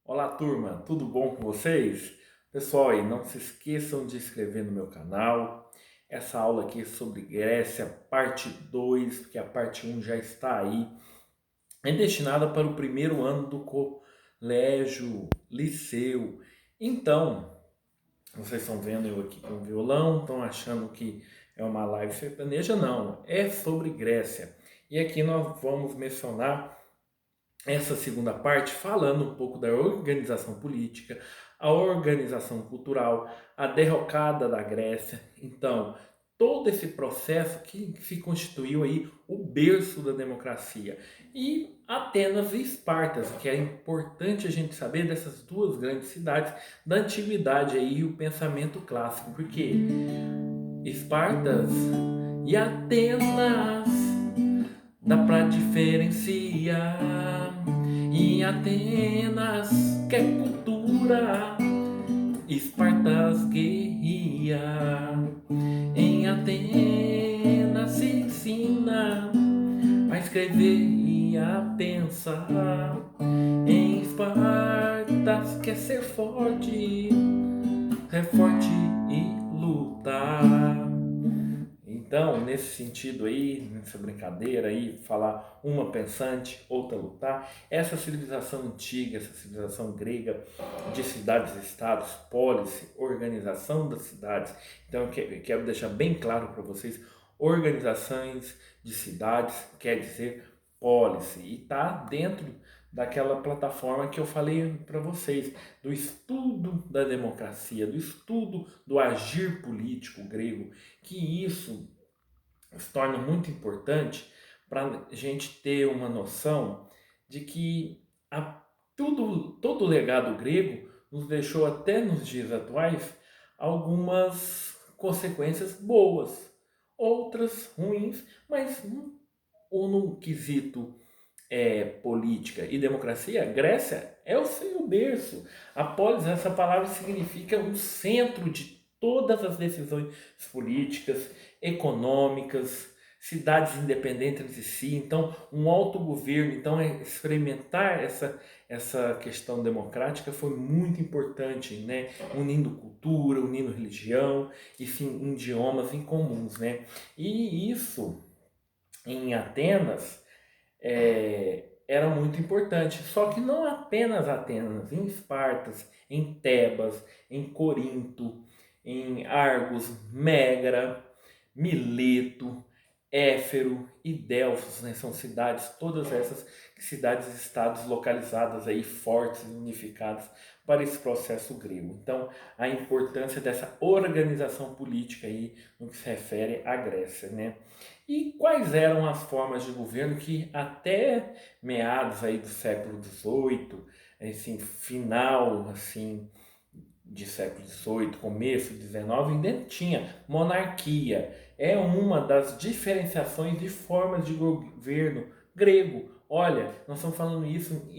Olá, turma, tudo bom com vocês? Pessoal, aí, não se esqueçam de se inscrever no meu canal. Essa aula aqui é sobre Grécia, parte 2, porque a parte um já está aí. É destinada para o primeiro ano do colégio, liceu. Então, vocês estão vendo eu aqui com o violão, estão achando que é uma live sertaneja? Não, é sobre Grécia. E aqui nós vamos mencionar essa segunda parte falando um pouco da organização política, a organização cultural, a derrocada da Grécia. Então, todo esse processo que se constituiu aí o berço da democracia. E Atenas e Esparta, que é importante a gente saber dessas duas grandes cidades da antiguidade aí, o pensamento clássico, porque Espartas e Atenas dá pra diferenciar. Em Atenas, que é cultura, Espartas guerria. Em Atenas se ensina a escrever e a pensar. Em Espartas quer ser forte, é forte e lutar. Então, nesse sentido aí, nessa brincadeira aí, falar uma pensante, outra lutar, essa civilização antiga, essa civilização grega de cidades-estados, polis, organização das cidades. Então, eu quero deixar bem claro para vocês, organizações de cidades quer dizer polis, e está dentro daquela plataforma que eu falei para vocês, do estudo da democracia, do estudo do agir político grego, que isso se torna muito importante para a gente ter uma noção de que todo o legado grego nos deixou até nos dias atuais algumas consequências boas, outras ruins, mas no quesito política e democracia, Grécia é o seu berço. A polis, essa palavra significa um centro de todas as decisões políticas, econômicas, cidades independentes entre si. Então, um autogoverno, então, experimentar essa questão democrática foi muito importante, né? Unindo cultura, unindo religião, enfim, idiomas em comuns, né? E isso em Atenas era muito importante. Só que não apenas Atenas, em Espartas, em Tebas, em Corinto, em Argos, Megra, Mileto, Éfero e Delfos, né? São cidades, todas essas cidades-estados localizadas aí, fortes e unificadas para esse processo grego. Então, a importância dessa organização política aí no que se refere à Grécia, né? E quais eram as formas de governo que até meados aí do século XVIII, assim, final assim de século XVIII, começo do XIX, ainda tinha monarquia. É uma das diferenciações de formas de governo grego. Olha, nós estamos falando isso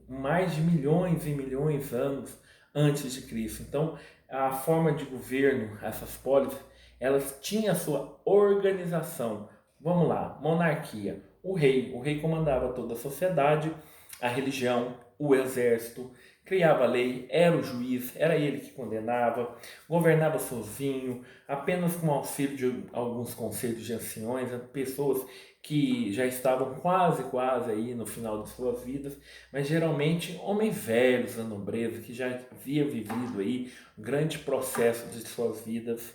mais de milhões e milhões de anos antes de Cristo. Então, a forma de governo, essas polis, elas tinham a sua organização. Vamos lá, monarquia. O rei comandava toda a sociedade, a religião, o exército, criava a lei, era o juiz, era ele que condenava, governava sozinho, apenas com auxílio de alguns conselhos de anciões, pessoas que já estavam quase aí no final de suas vidas, mas geralmente homens velhos da nobreza que já havia vivido aí um grande processo de suas vidas,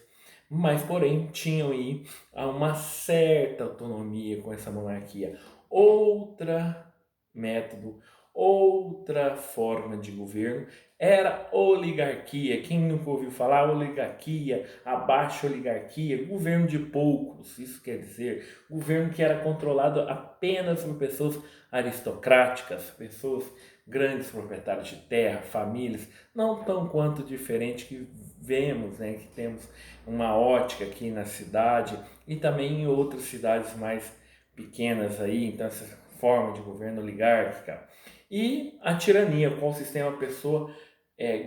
mas porém tinham aí uma certa autonomia com essa monarquia. Outra método, outra forma de governo era oligarquia. Quem nunca ouviu falar oligarquia, a baixa oligarquia, governo de poucos, isso quer dizer governo que era controlado apenas por pessoas aristocráticas, pessoas grandes proprietários de terra, famílias, não tão quanto diferente que vemos, né, que temos uma ótica aqui na cidade e também em outras cidades mais pequenas aí, então essa forma de governo oligárquica. E a tirania, qual sistema a pessoa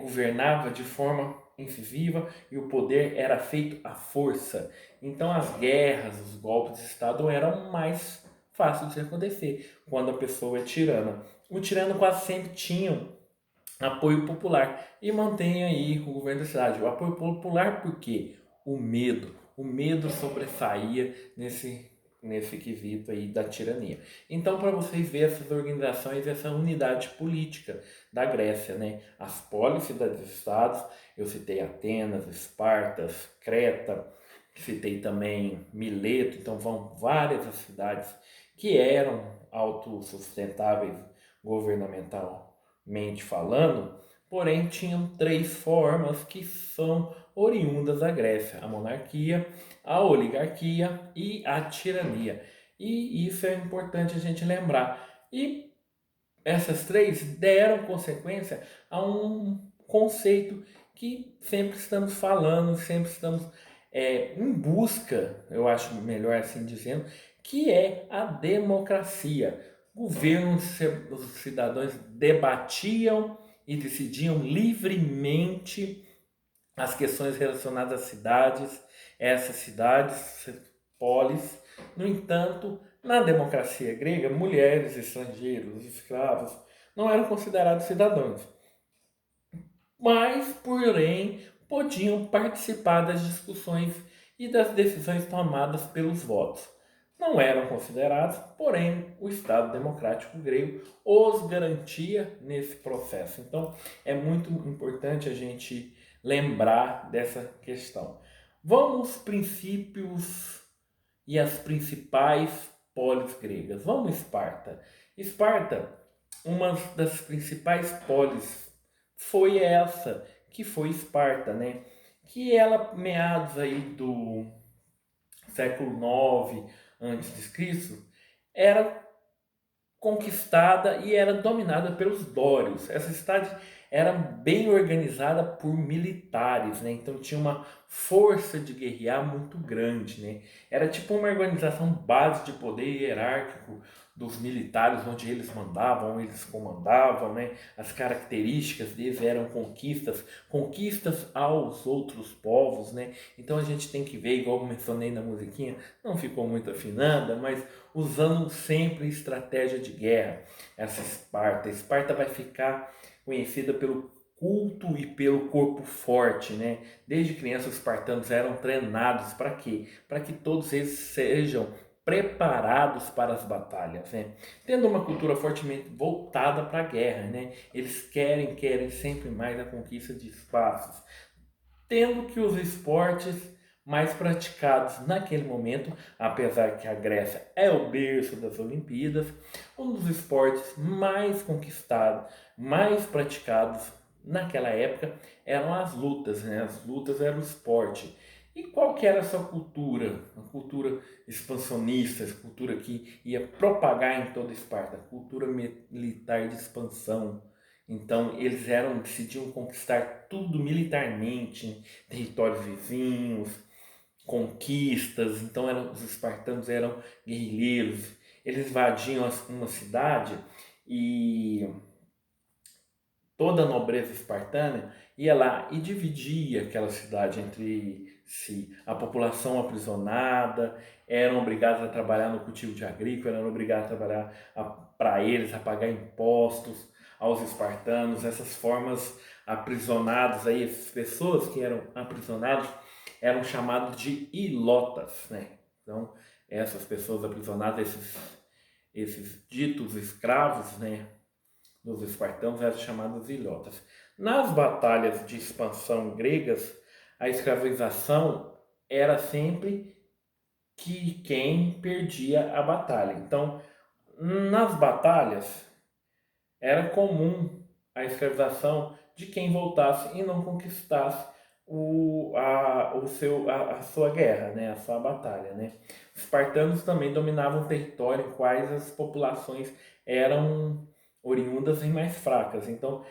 governava de forma incisiva e o poder era feito à força. Então as guerras, os golpes de Estado eram mais fáceis de acontecer quando a pessoa é tirana. o tirano quase sempre tinha apoio popular e mantém aí o governo da cidade. O apoio popular por quê? O medo sobressaía nesse quesito aí da tirania. Então, para vocês verem essas organizações, essa unidade política da Grécia, né? As polis, cidades-estados, eu citei Atenas, Espartas, Creta, citei também Mileto, então vão várias as cidades que eram autossustentáveis governamentalmente falando, porém tinham três formas que são oriundas da Grécia: a monarquia, a oligarquia e a tirania. E isso é importante a gente lembrar. E essas três deram consequência a um conceito que sempre estamos falando, sempre estamos em busca, eu acho melhor assim dizendo, que é a democracia. Governos, os cidadãos debatiam e decidiam livremente as questões relacionadas às cidades, essas cidades, polis. No entanto, na democracia grega, mulheres, estrangeiros, escravos não eram considerados cidadãos, mas, porém, podiam participar das discussões e das decisões tomadas pelos votos. Não eram considerados, porém, o Estado Democrático Grego os garantia nesse processo. Então, é muito importante a gente lembrar dessa questão. Vamos aos princípios e as principais polis gregas. Vamos Esparta. Esparta, uma das principais polis foi essa, que foi Esparta, né? Que ela, meados aí do século 9 antes de Cristo, era conquistada e era dominada pelos dórios. Essa cidade era bem organizada por militares, né? Então tinha uma força de guerrear muito grande, né? Era tipo uma organização base de poder hierárquico dos militares, onde eles mandavam, eles comandavam, né? As características deles eram conquistas aos outros povos, né? Então a gente tem que ver, igual eu mencionei na musiquinha, não ficou muito afinada, mas usando sempre estratégia de guerra. Essa Esparta. Esparta vai ficar conhecida pelo culto e pelo corpo forte, né? Desde criança os espartanos eram treinados para quê? Para que todos eles sejam preparados para as batalhas, né? Tendo uma cultura fortemente voltada para a guerra, né? Eles querem sempre mais a conquista de espaços, tendo que os esportes mais praticados naquele momento, apesar que a Grécia é o berço das Olimpíadas, um dos esportes mais conquistados, mais praticados naquela época eram as lutas, né? As lutas eram o esporte. E qual que era a sua cultura? A cultura expansionista, a cultura que ia propagar em toda Esparta, a cultura militar de expansão. Então eles decidiam conquistar tudo militarmente, territórios vizinhos, conquistas. Então os espartanos eram guerrilheiros. Eles invadiam uma cidade e toda a nobreza espartana ia lá e dividia aquela cidade entre si. A população aprisionada eram obrigados a trabalhar no cultivo de agrícola, eram obrigados a trabalhar para eles, a pagar impostos aos espartanos. Essas formas aprisionados aí, essas pessoas que eram aprisionados eram chamados de ilotas, né? Então, essas pessoas aprisionadas, esses ditos escravos, né, dos espartanos eram chamados ilhotas. Nas batalhas de expansão gregas, a escravização era sempre que quem perdia a batalha. Então, nas batalhas, era comum a escravização de quem voltasse e não conquistasse a sua guerra, né? A sua batalha. Né? Os espartanos também dominavam o território em quais as populações eram oriundas e mais fracas. Então,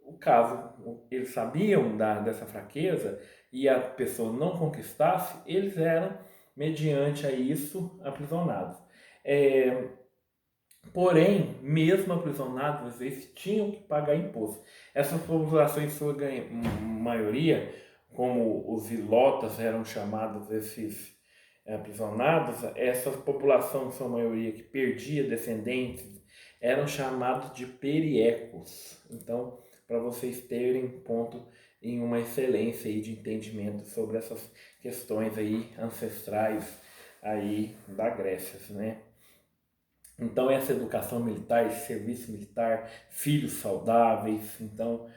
o caso eles sabiam dessa fraqueza e a pessoa não conquistasse, eles eram, mediante a isso, aprisionados. É, Porém, mesmo aprisionados, às vezes tinham que pagar imposto. Essas populações, em sua maioria, como os ilotas eram chamados, esses aprisionados, essa população, em sua maioria, que perdia descendentes, eram chamados de periecos. Então, para vocês terem ponto em uma excelência aí de entendimento sobre essas questões aí ancestrais aí da Grécia, né? Então essa educação militar, esse serviço militar, filhos saudáveis, então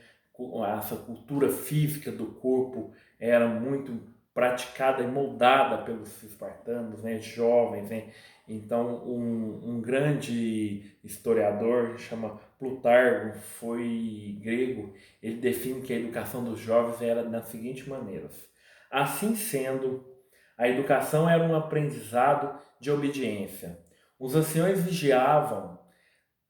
essa cultura física do corpo era muito praticada e moldada pelos espartanos, né, jovens, né? Então um grande historiador chama Plutarco, foi grego, ele define que a educação dos jovens era das seguintes maneiras: assim sendo, a educação era um aprendizado de obediência. Os anciões vigiavam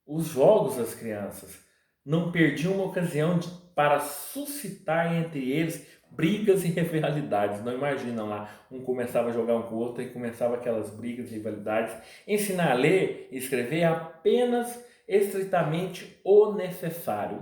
os jogos das crianças, não perdiam uma ocasião para suscitar entre eles brigas e rivalidades. Não imaginam lá, um começava a jogar um com o outro e começava aquelas brigas e rivalidades. Ensinar a ler e escrever é apenas estritamente o necessário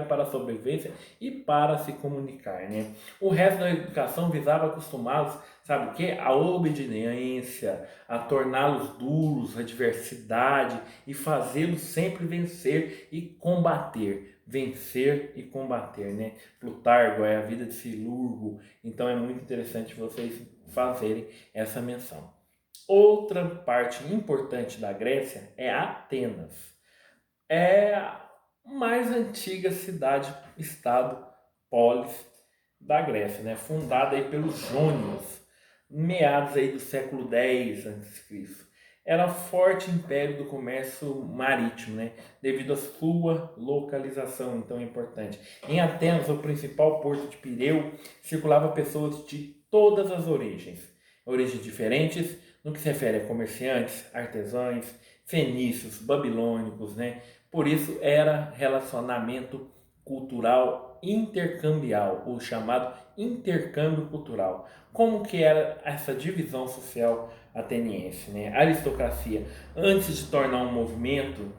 para a sobrevivência e para se comunicar, né? O resto da educação visava acostumá-los, sabe o que? A obediência, a torná-los duros, a diversidade e fazê-los sempre vencer e combater. Vencer e combater, né? Plutarco é a vida de Silurgo, então é muito interessante vocês fazerem essa menção. Outra parte importante da Grécia é Atenas. É a mais antiga cidade-estado, polis da Grécia, né? Fundada aí pelos jônios, meados aí do século X a.C. Era forte império do comércio marítimo, né? Devido à sua localização, então é importante. Em Atenas, o principal porto de Pireu, circulava pessoas de todas as origens diferentes no que se refere a comerciantes, artesãos, fenícios, babilônicos, né? Por isso era relacionamento cultural intercambial, o chamado intercâmbio cultural. Como que era essa divisão social ateniense, né? A aristocracia, antes de tornar um movimento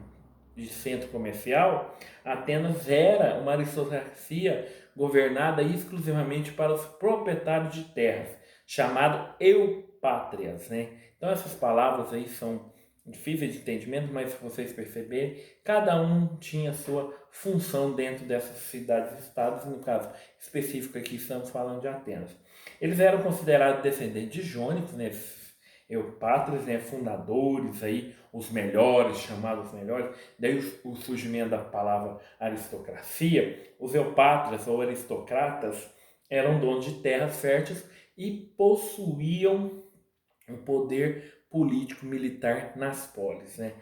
de centro comercial, Atenas era uma aristocracia governada exclusivamente para os proprietários de terras, chamado eupátrias, né? Então essas palavras aí são difíceis de entendimento, mas se vocês perceberem, cada um tinha sua função dentro dessas cidades-estados, no caso específico aqui estamos falando de Atenas. Eles eram considerados descendentes de jônicos, né? Eupátrias, né? Fundadores aí, os melhores, chamados melhores, daí o surgimento da palavra aristocracia. Os eupátrias ou aristocratas eram donos de terras férteis e possuíam um poder político-militar nas polis, né?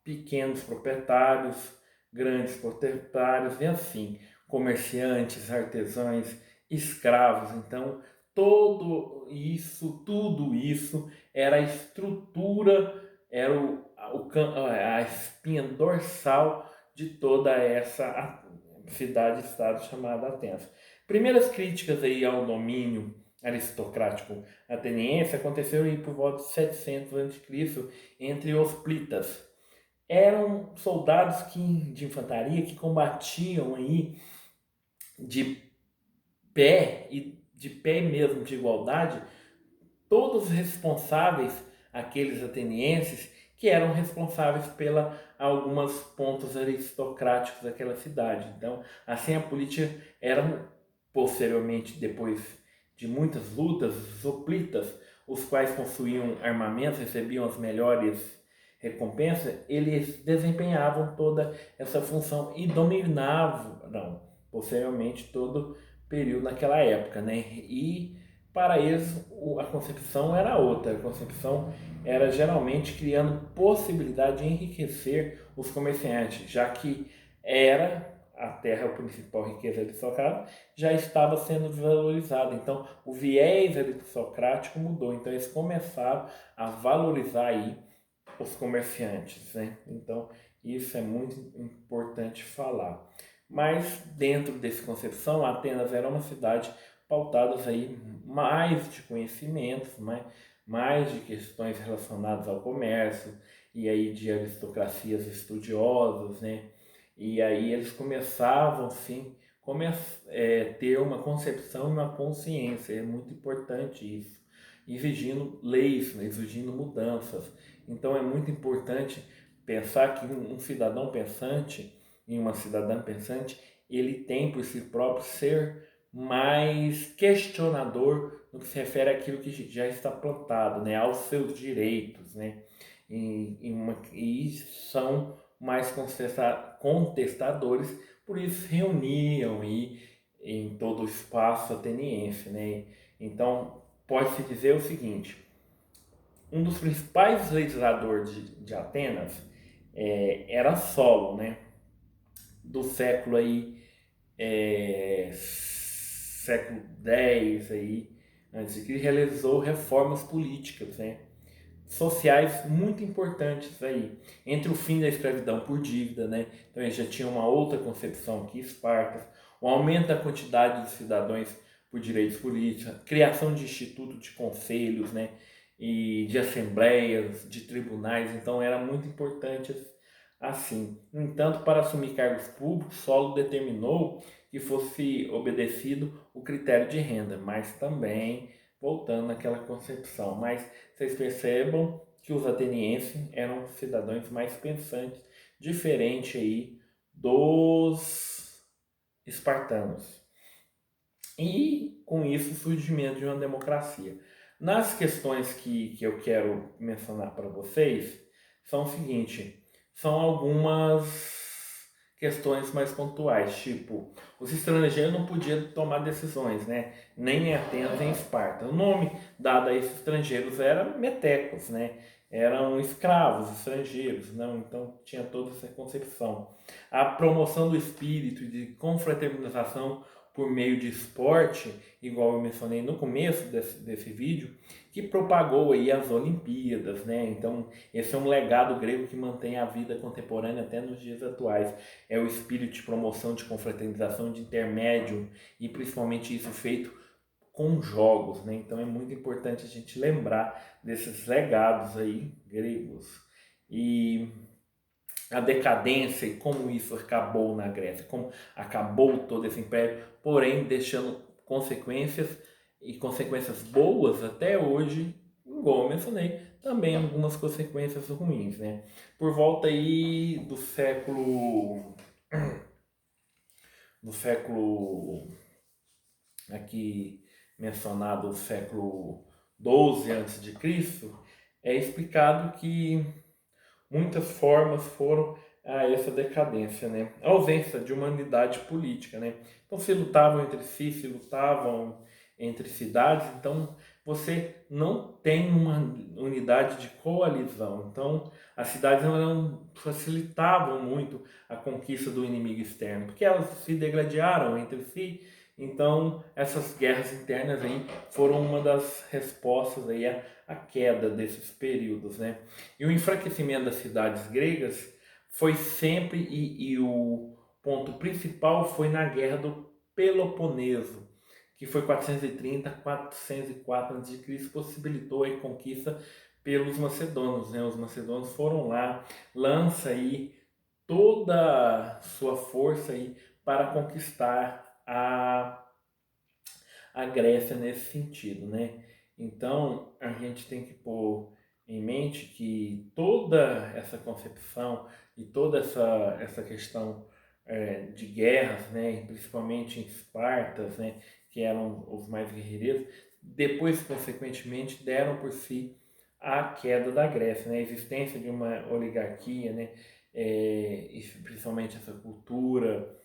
Pequenos proprietários, grandes proprietários e assim, comerciantes, artesãos, escravos. Então, tudo isso era a estrutura, era a espinha dorsal de toda essa cidade-estado chamada Atenas. Primeiras críticas aí ao domínio aristocrático ateniense aconteceram aí por volta de 700 a.C. entre os plitas. Eram soldados de infantaria que combatiam aí de pé e de pé mesmo, de igualdade, todos responsáveis, aqueles atenienses que eram responsáveis pela algumas pontos aristocráticos daquela cidade. Então, assim a política era posteriormente, depois de muitas lutas, os hoplitas, os quais possuíam armamentos, recebiam as melhores recompensas, eles desempenhavam toda essa função e dominavam, posteriormente, todo o período naquela época, né? E para eles a concepção era outra, a concepção era geralmente criando possibilidade de enriquecer os comerciantes, já que era a terra a principal riqueza aristocrática, já estava sendo desvalorizada. Então o viés aristocrático mudou, então eles começaram a valorizar aí os comerciantes, né? Então isso é muito importante falar. Mas dentro dessa concepção, Atenas era uma cidade pautada aí mais de conhecimentos, mais de questões relacionadas ao comércio e aí de aristocracias estudiosas, né? E aí eles começavam sim ter uma concepção e uma consciência, é muito importante isso, exigindo leis, exigindo mudanças. Então é muito importante pensar que um cidadão pensante e uma cidadã pensante, ele tem por si próprio ser mais questionador no que se refere àquilo que já está plantado, né, aos seus direitos, né, e são mais contestadores, por isso se reuniam e em todo o espaço ateniense, né? Então pode-se dizer o seguinte: um dos principais legisladores de Atenas era Solo, né? Do século aí século X aí, antes de Cristo, realizou reformas políticas, né, sociais muito importantes aí, entre o fim da escravidão por dívida, né, então ele já tinha uma outra concepção que Esparta, o aumento da quantidade de cidadãos por direitos políticos, criação de institutos de conselhos, né, e de assembleias, de tribunais, então era muito importante assim. No entanto, para assumir cargos públicos, Solo determinou que fosse obedecido o critério de renda, mas também voltando àquela concepção. Mas vocês percebam que os atenienses eram cidadãos mais pensantes, diferente aí dos espartanos. E com isso o surgimento de uma democracia. Nas questões que eu quero mencionar para vocês, são o seguinte, são algumas questões mais pontuais, tipo, os estrangeiros não podiam tomar decisões, né? Nem em Atenas, nem em Esparta. O nome dado a esses estrangeiros era metecos, né? Eram escravos estrangeiros, não? Então tinha toda essa concepção. A promoção do espírito de confraternização por meio de esporte, igual eu mencionei no começo desse vídeo, que propagou aí as Olimpíadas, né? Então, esse é um legado grego que mantém a vida contemporânea até nos dias atuais. É o espírito de promoção, de confraternização, de intermédio, e principalmente isso feito com jogos, né? Então é muito importante a gente lembrar desses legados aí gregos. E a decadência e como isso acabou na Grécia, como acabou todo esse império, porém deixando consequências e consequências boas até hoje, igual eu mencionei, também algumas consequências ruins, né? Por volta aí do século aqui mencionado, o século 12 antes de Cristo, é explicado que muitas formas foram a essa decadência, né? A ausência de uma unidade política, né? Então se lutavam entre si, se lutavam entre cidades, então você não tem uma unidade de coalizão. Então as cidades não facilitavam muito a conquista do inimigo externo, porque elas se degladiaram entre si. Então essas guerras internas aí foram uma das respostas aí à queda desses períodos, né? E o enfraquecimento das cidades gregas foi sempre, e o ponto principal foi na Guerra do Peloponeso, que foi 430 404 a.C., possibilitou a conquista pelos macedônios, né? Os macedônios foram lá, lança aí toda a sua força aí para conquistar a Grécia nesse sentido, né? Então a gente tem que pôr em mente que toda essa concepção e toda essa questão de guerras, né, principalmente em Espartas, né, que eram os mais guerreiros, depois consequentemente deram por si a queda da Grécia, né, a existência de uma oligarquia, né, e principalmente essa cultura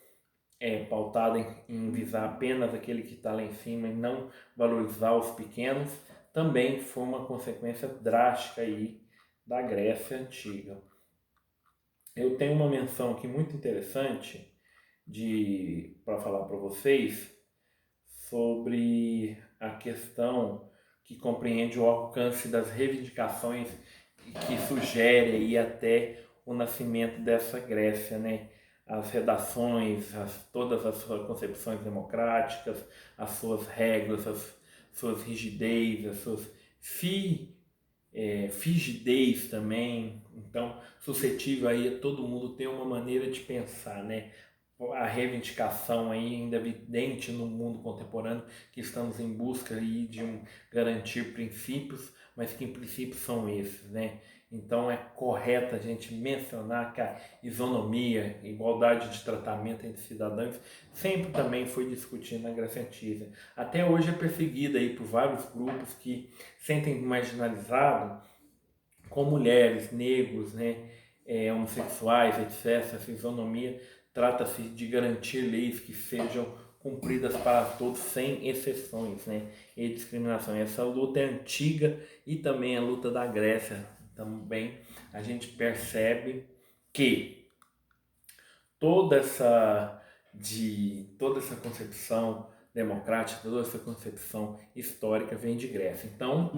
pautada em visar apenas aquele que está lá em cima e não valorizar os pequenos, também foi uma consequência drástica aí da Grécia Antiga. Eu tenho uma menção aqui muito interessante para falar para vocês sobre a questão que compreende o alcance das reivindicações que sugere aí até o nascimento dessa Grécia, né? As redações, todas as suas concepções democráticas, as suas regras, as suas rigidez, as suas frigidez também, então suscetível aí a todo mundo ter uma maneira de pensar, né? A reivindicação aí ainda evidente no mundo contemporâneo, que estamos em busca aí de garantir princípios, mas que em princípio são esses, né? Então é correto a gente mencionar que a isonomia, igualdade de tratamento entre cidadãos, sempre também foi discutida na Grécia Antiga. Até hoje é perseguida aí por vários grupos que sentem marginalizados, com mulheres, negros, né, homossexuais, etc. Essa isonomia trata-se de garantir leis que sejam cumpridas para todos, sem exceções, né, e discriminação. Essa luta é antiga e também a luta da Grécia. Também a gente percebe que toda essa concepção democrática, toda essa concepção histórica vem de Grécia. Então,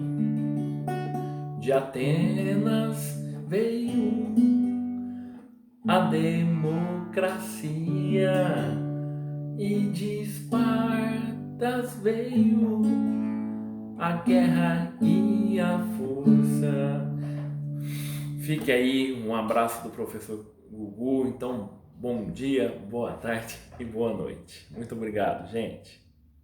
de Atenas veio a democracia e de Espartas veio a guerra e a força. Fique aí, um abraço do professor Gugu. Então, bom dia, boa tarde e boa noite. Muito obrigado, gente.